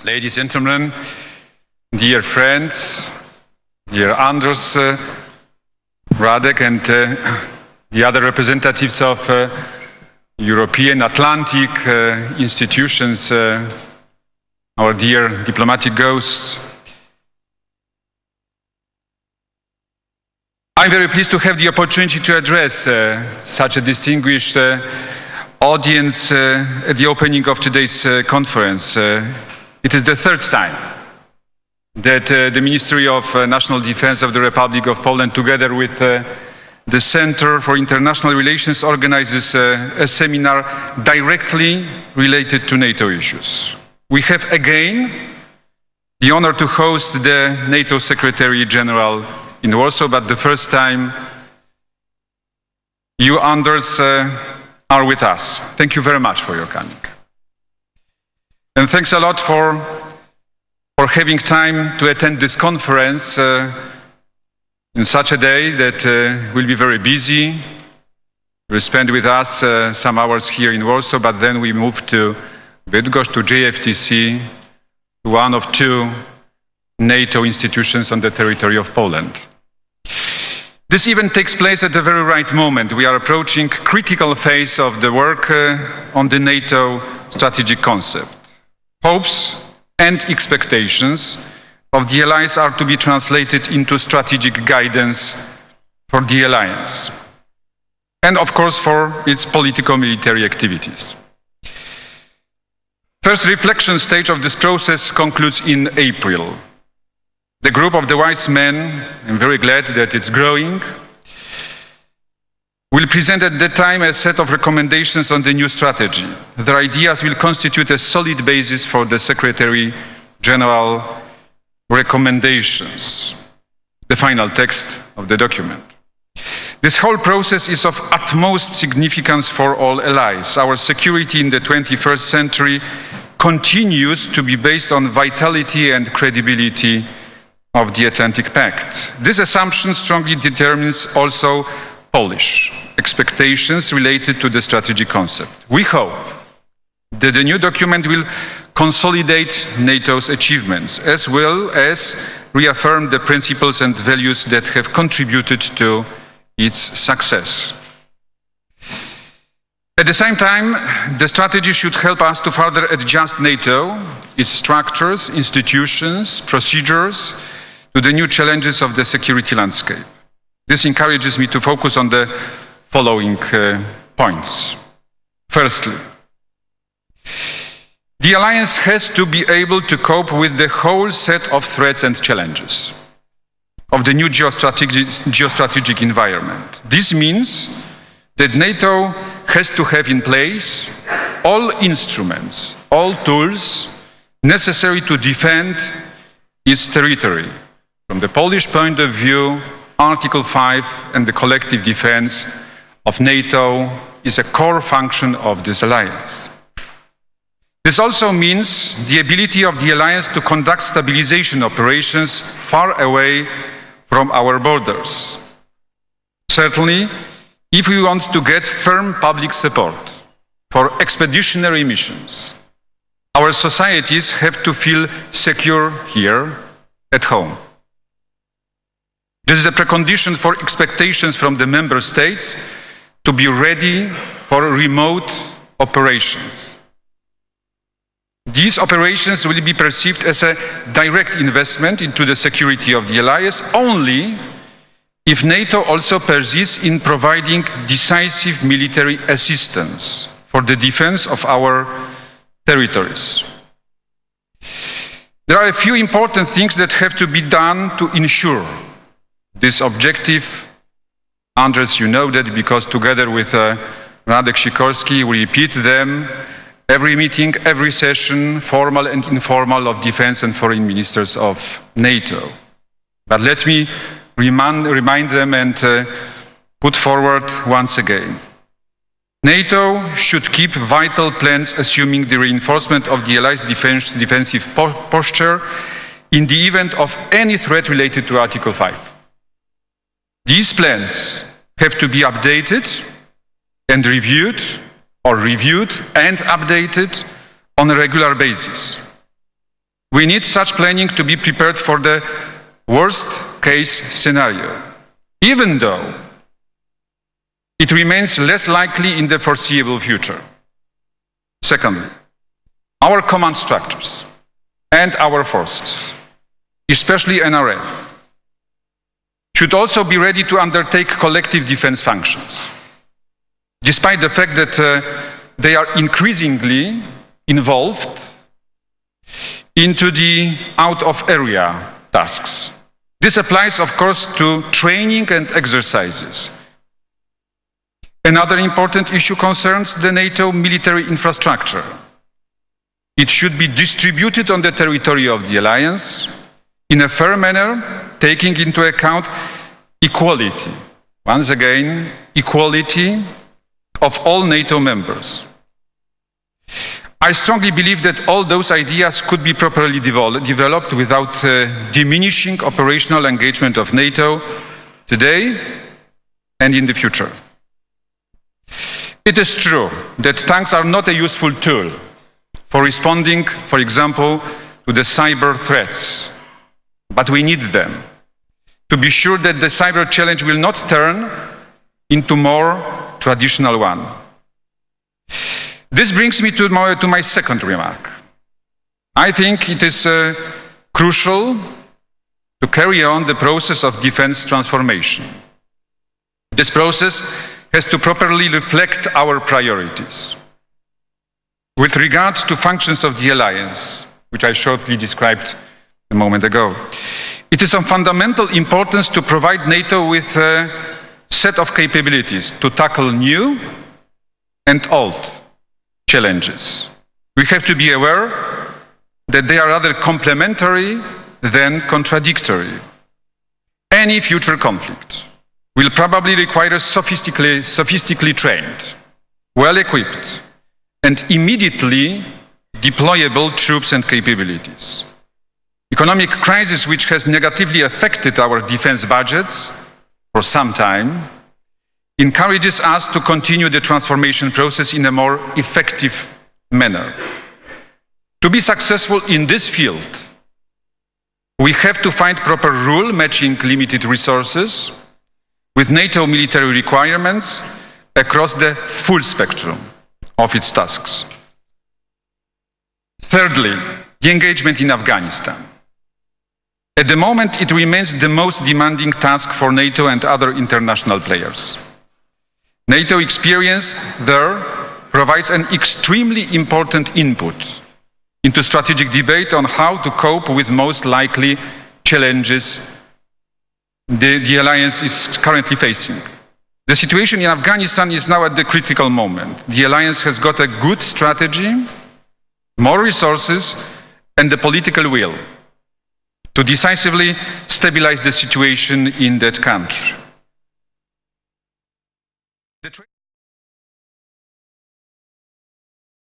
ladies and gentlemen, dear friends, dear Anders, Radek, and the other representatives of European Atlantic institutions, our dear diplomatic ghosts. I'm very pleased to have the opportunity to address such a distinguished audience at the opening of today's conference. It is the third time that the Ministry of National Defense of the Republic of Poland, together with the Center for International Relations, organizes a seminar directly related to NATO issues. We have again the honor to host the NATO Secretary General in Warsaw, but the first time you, Anders, are with us. Thank you very much for your coming. And thanks a lot for having time to attend this conference in such a day that will be very busy. We'll spend with us some hours here in Warsaw, but then we move to Bydgoszcz, to JFTC, one of two NATO institutions on the territory of Poland. This event takes place at the very right moment. We are approaching a critical phase of the work on the NATO strategic concept. Hopes and expectations of the allies are to be translated into strategic guidance for the alliance, and of course for its politico-military activities. First reflection stage of this process concludes in April. The group of the wise men, I'm very glad that it's growing, will present at that time a set of recommendations on the new strategy. Their ideas will constitute a solid basis for the Secretary General recommendations, the final text of the document. This whole process is of utmost significance for all allies. Our security in the 21st century continues to be based on vitality and credibility of the Atlantic Pact. This assumption strongly determines also Polish expectations related to the strategic concept. We hope that the new document will consolidate NATO's achievements, as well as reaffirm the principles and values that have contributed to its success. At the same time, the strategy should help us to further adjust NATO, its structures, institutions, procedures, to the new challenges of the security landscape. This encourages me to focus on the following points. Firstly, the alliance has to be able to cope with the whole set of threats and challenges of the new geostrategic environment. This means that NATO has to have in place all instruments, all tools necessary to defend its territory. From the Polish point of view, Article 5 and the collective defense of NATO is a core function of this alliance. This also means the ability of the alliance to conduct stabilization operations far away from our borders. Certainly, if we want to get firm public support for expeditionary missions, our societies have to feel secure here at home. This is a precondition for expectations from the member states to be ready for remote operations. These operations will be perceived as a direct investment into the security of the alliance only if NATO also persists in providing decisive military assistance for the defense of our territories. There are a few important things that have to be done to ensure this objective. Andres, you know that because together with Radek Sikorski, we repeat them every meeting, every session, formal and informal, of defense and foreign ministers of NATO. But let me remind them and put forward once again. NATO should keep vital plans assuming the reinforcement of the allies' defensive posture in the event of any threat related to Article 5. These plans have to be updated and reviewed and updated on a regular basis. We need such planning to be prepared for the worst-case scenario, even though it remains less likely in the foreseeable future. Secondly, our command structures and our forces, especially NRF, should also be ready to undertake collective defense functions, despite the fact that they are increasingly involved into the out-of-area tasks. This applies, of course, to training and exercises. Another important issue concerns the NATO military infrastructure. It should be distributed on the territory of the alliance in a fair manner, taking into account equality. Once again, equality of all NATO members. I strongly believe that all those ideas could be properly developed without diminishing operational engagement of NATO today and in the future. It is true that tanks are not a useful tool for responding, for example, to the cyber threats, but we need them to be sure that the cyber challenge will not turn into more traditional one. This brings me to my second remark. I think it is crucial to carry on the process of defense transformation. This process has to properly reflect our priorities. With regard to functions of the alliance, which I shortly described a moment ago, it is of fundamental importance to provide NATO with a set of capabilities to tackle new and old challenges. We have to be aware that they are rather complementary than contradictory. Any future conflict will probably require sophisticatedly trained, well-equipped, and immediately deployable troops and capabilities. Economic crisis, which has negatively affected our defense budgets for some time, encourages us to continue the transformation process in a more effective manner. To be successful in this field, we have to find proper rule matching limited resources with NATO military requirements across the full spectrum of its tasks. Thirdly, the engagement in Afghanistan. At the moment, it remains the most demanding task for NATO and other international players. NATO experience there provides an extremely important input into strategic debate on how to cope with most likely challenges the alliance is currently facing. The situation in Afghanistan is now at the critical moment. The alliance has got a good strategy, more resources, and the political will to decisively stabilize the situation in that country.